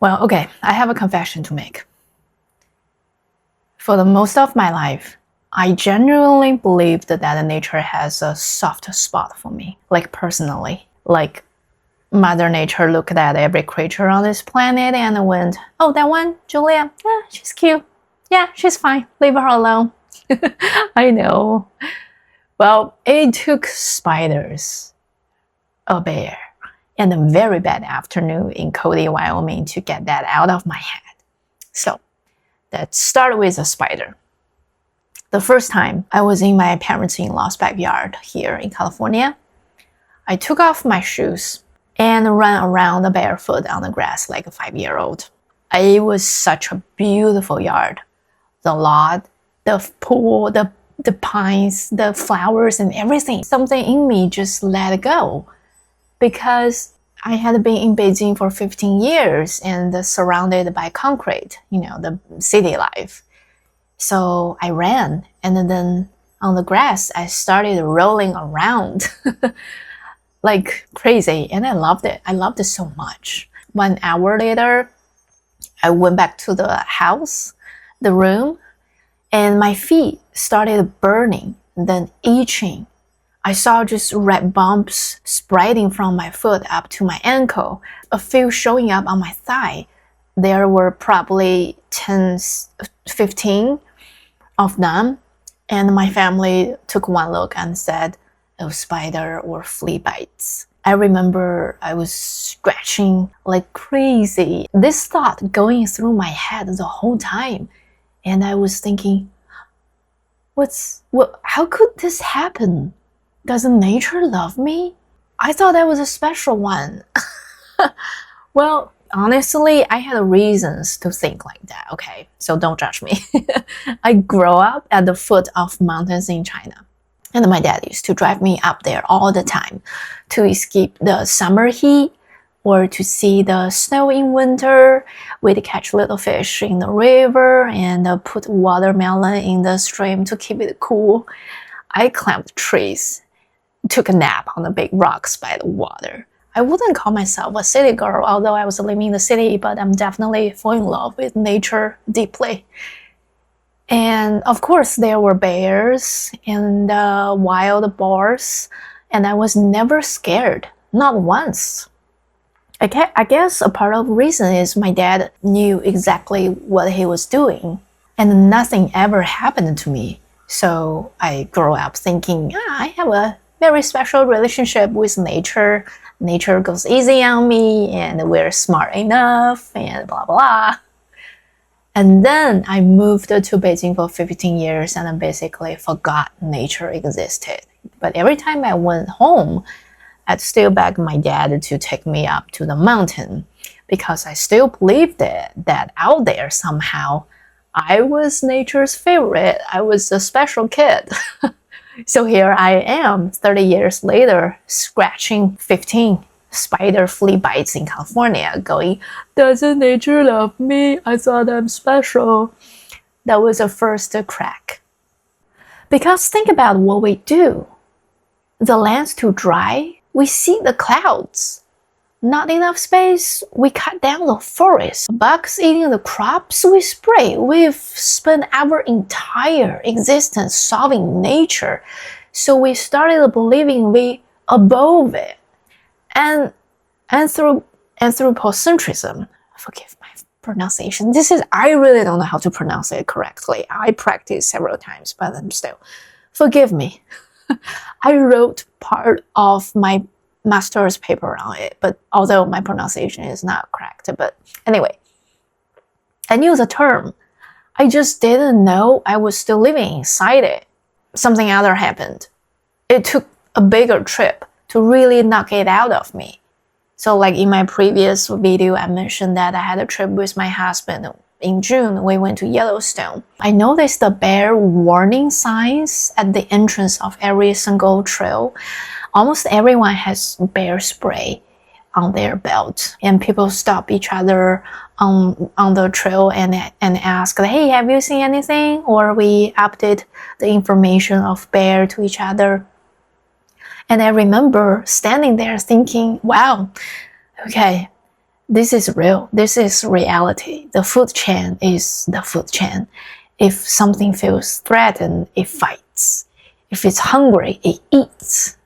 Well, okay, I have a confession to make. For the most of my life, I genuinely believed that nature has a soft spot for me, like personally. Like Mother Nature looked at every creature on this planet and went, oh, that one, Julia, yeah, she's cute. Yeah, she's fine. Leave her alone. I know. Well, it took spiders, a bear, and a very bad afternoon in Cody, Wyoming to get that out of my head. So, let's start with a spider. The first time I was in my parents-in-law's backyard here in California, I took off my shoes and ran around barefoot on the grass like a 5-year-old. It was such a beautiful yard. The lot, the pool, the pines, the flowers and everything. Something in me just let go because I had been in Beijing for 15 years and surrounded by concrete, the city life. So I ran, and then on the grass, I started rolling around like crazy, and I loved it. I loved it so much. 1 hour later, I went back to the house, the room, and my feet started burning, then itching. I saw just red bumps spreading from my foot up to my ankle, a few showing up on my thigh. There were probably 10, 15 of them, and my family took one look and said, oh, spider or flea bites. I remember I was scratching like crazy. This thought going through my head the whole time, and I was thinking, how could this happen? Doesn't nature love me? I thought I was a special one. Well, honestly, I had reasons to think like that, okay? So don't judge me. I grew up at the foot of mountains in China. And my dad used to drive me up there all the time to escape the summer heat or to see the snow in winter. We'd catch little fish in the river and put watermelon in the stream to keep it cool. I climbed trees, took a nap on the big rocks by the water. I wouldn't call myself a city girl, although I was living in the city, but I'm definitely falling in love with nature deeply. And of course, there were bears and wild boars, and I was never scared, not once. I guess a part of the reason is my dad knew exactly what he was doing, and nothing ever happened to me. So I grew up thinking, I have a very special relationship with nature. Nature goes easy on me, and we're smart enough, and blah, blah. And then I moved to Beijing for 15 years, and I basically forgot nature existed. But every time I went home, I'd still beg my dad to take me up to the mountain because I still believed that out there somehow I was nature's favorite. I was a special kid. So here I am, 30 years later, scratching 15 spider flea bites in California, going, doesn't nature love me? I thought I'm special. That was the first crack. Because think about what we do. The land's too dry, we see the clouds. Not enough space, we cut down the forest. Bugs eating the crops, we spray. We've spent our entire existence solving nature. So we started believing we above it. And anthropocentrism, forgive my pronunciation. I really don't know how to pronounce it correctly. I practiced several times, but I'm still, forgive me. I wrote part of my master's paper on it, but although my pronunciation is not correct, but anyway, I knew the term. I just didn't know I was still living inside it. Something other happened. It took a bigger trip to really knock it out of me. So like in my previous video, I mentioned that I had a trip with my husband. In June, we went to Yellowstone. I noticed the bear warning signs at the entrance of every single trail. Almost everyone has bear spray on their belt, and people stop each other on the trail and ask, hey, have you seen anything? Or we update the information of bear to each other. And I remember standing there thinking, wow, okay, This is real. This is reality. The food chain is the food chain. If something feels threatened, it fights. If it's hungry, it eats.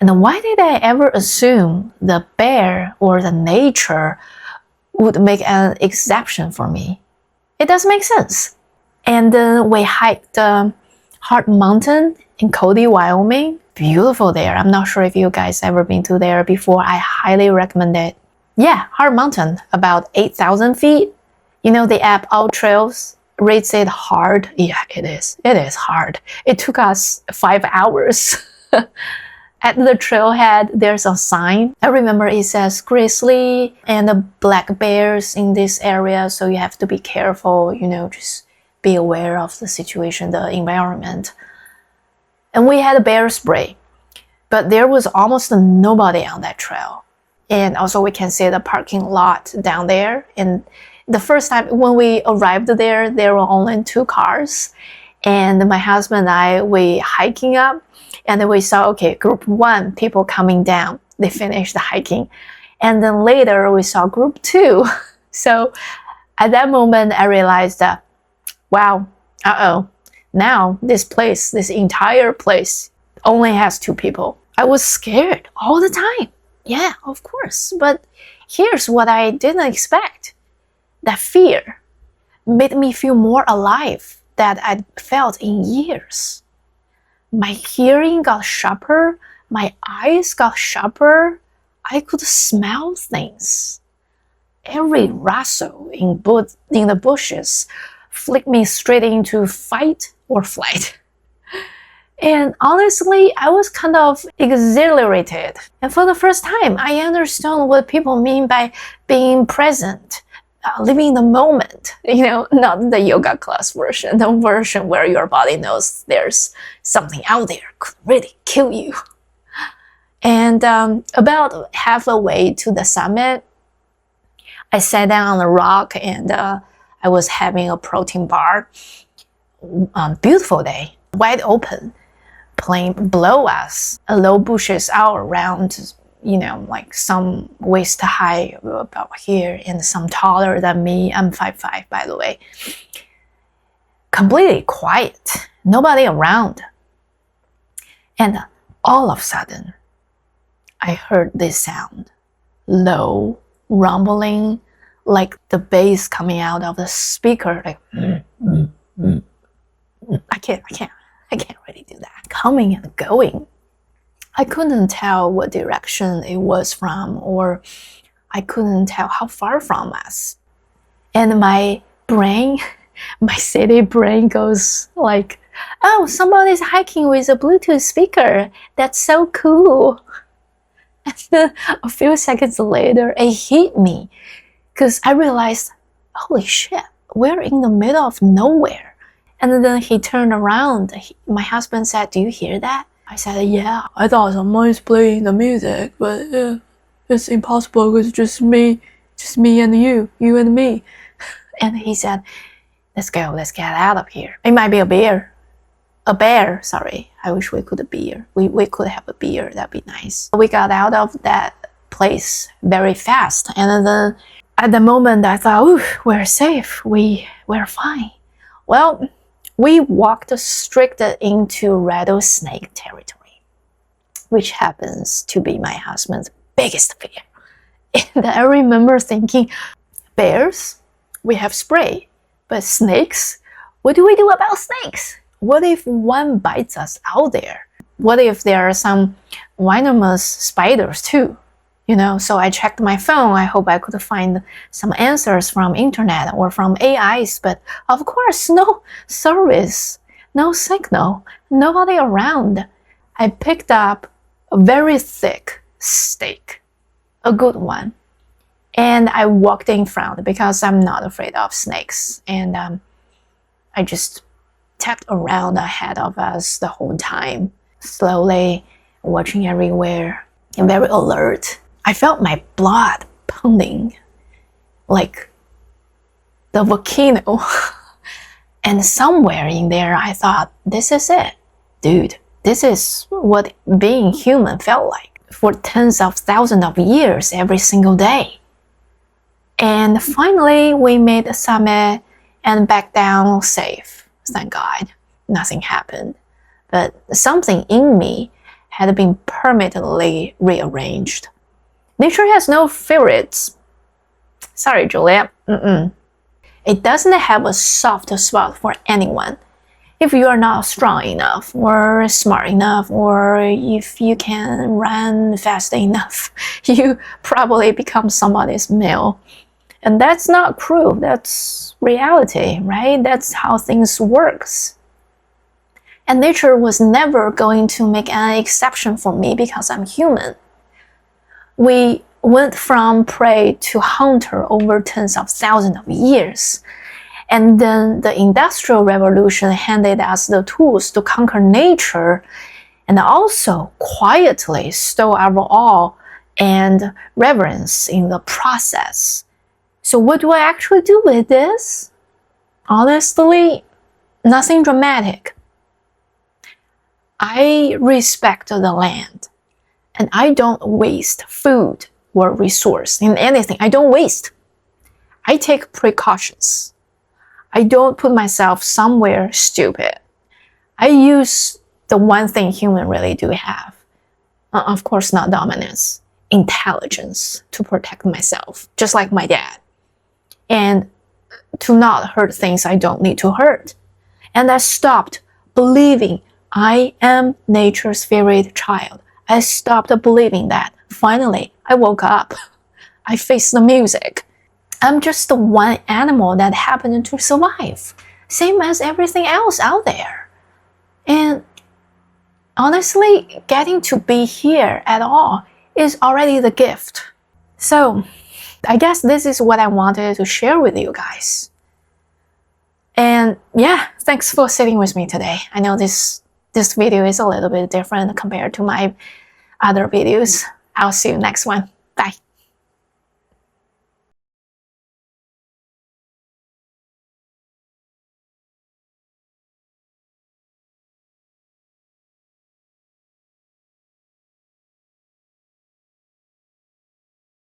And why did I ever assume the bear or the nature would make an exception for me? It doesn't make sense. And then we hiked Hard Mountain in Cody, Wyoming. Beautiful there. I'm not sure if you guys ever been to there before. I highly recommend it. Yeah, Hard Mountain, about 8,000 feet. You know, the app All Trails rates it hard. Yeah, it is. It is hard. It took us 5 hours. At the trailhead, there's a sign. I remember it says grizzly and the black bears in this area, so you have to be careful, you know, just be aware of the situation, the environment. And we had a bear spray, but there was almost nobody on that trail. And also we can see the parking lot down there. And the first time when we arrived there, there were only 2 cars. And my husband and I, we hiking up, and then we saw, okay, group 1, people coming down. They finished the hiking. And then later we saw group 2. So at that moment, I realized that, wow, now this entire place only has 2 people. I was scared all the time. Yeah, of course. But here's what I didn't expect. That fear made me feel more alive than I'd felt in years. My hearing got sharper, my eyes got sharper, I could smell things. Every rustle in the bushes flicked me straight into fight or flight. And honestly, I was kind of exhilarated. And for the first time, I understood what people mean by being present. Living in the moment, you know, not the yoga class version, the version where your body knows there's something out there could really kill you. And about halfway to the summit, I sat down on a rock and I was having a protein bar. Beautiful day, wide open, plain below us, low bushes all around. You know, like some waist high about here and some taller than me. I'm 5'5", by the way. Completely quiet, nobody around. And all of a sudden, I heard this sound, low, rumbling, like the bass coming out of the speaker, like I can't really do that. Coming and going. I couldn't tell what direction it was from, or I couldn't tell how far from us. And my brain, my city brain goes like, oh, somebody's hiking with a Bluetooth speaker. That's so cool. And then a few seconds later, it hit me because I realized, holy shit, we're in the middle of nowhere. And then he turned around. My husband said, do you hear that? I said, yeah, I thought someone's playing the music, but it's impossible because just me and you and me. And he said, let's go, let's get out of here. It might be a bear, sorry. I wish we could have beer. We could have a beer, that'd be nice. We got out of that place very fast. And then at the moment I thought, ooh, we're safe, we're fine. Well, we walked straight into rattlesnake territory, which happens to be my husband's biggest fear. And I remember thinking, bears, we have spray, but snakes, what do we do about snakes? What if one bites us out there? What if there are some venomous spiders too? You know, so I checked my phone. I hope I could find some answers from internet or from AIs, but of course, no service, no signal, nobody around. I picked up a very thick steak, a good one, and I walked in front because I'm not afraid of snakes. And I just tapped around ahead of us the whole time, slowly watching everywhere and very alert. I felt my blood pounding like the volcano. And somewhere in there, I thought, this is it. Dude, this is what being human felt like for tens of thousands of years every single day. And finally, we made the summit and back down safe. Thank God, nothing happened. But something in me had been permanently rearranged. Nature has no favorites. Sorry, Julia. It doesn't have a soft spot for anyone. If you are not strong enough, or smart enough, or if you can run fast enough, you probably become somebody's meal. And that's not cruel, that's reality, right? That's how things works. And nature was never going to make an exception for me because I'm human. We went from prey to hunter over tens of thousands of years. And then the Industrial Revolution handed us the tools to conquer nature and also quietly stole our awe and reverence in the process. So what do I actually do with this? Honestly, nothing dramatic. I respect the land, and I don't waste food or resource in anything. I don't waste. I take precautions. I don't put myself somewhere stupid. I use the one thing humans really do have. Of course, not dominance, intelligence to protect myself, just like my dad. And to not hurt things I don't need to hurt. And I stopped believing I am nature's favorite child. I stopped believing that. Finally, I woke up. I faced the music. I'm just the one animal that happened to survive, same as everything else out there. And honestly, getting to be here at all is already the gift. So, I guess this is what I wanted to share with you guys. And yeah, thanks for sitting with me today. I know this video is a little bit different compared to my other videos. I'll see you next one.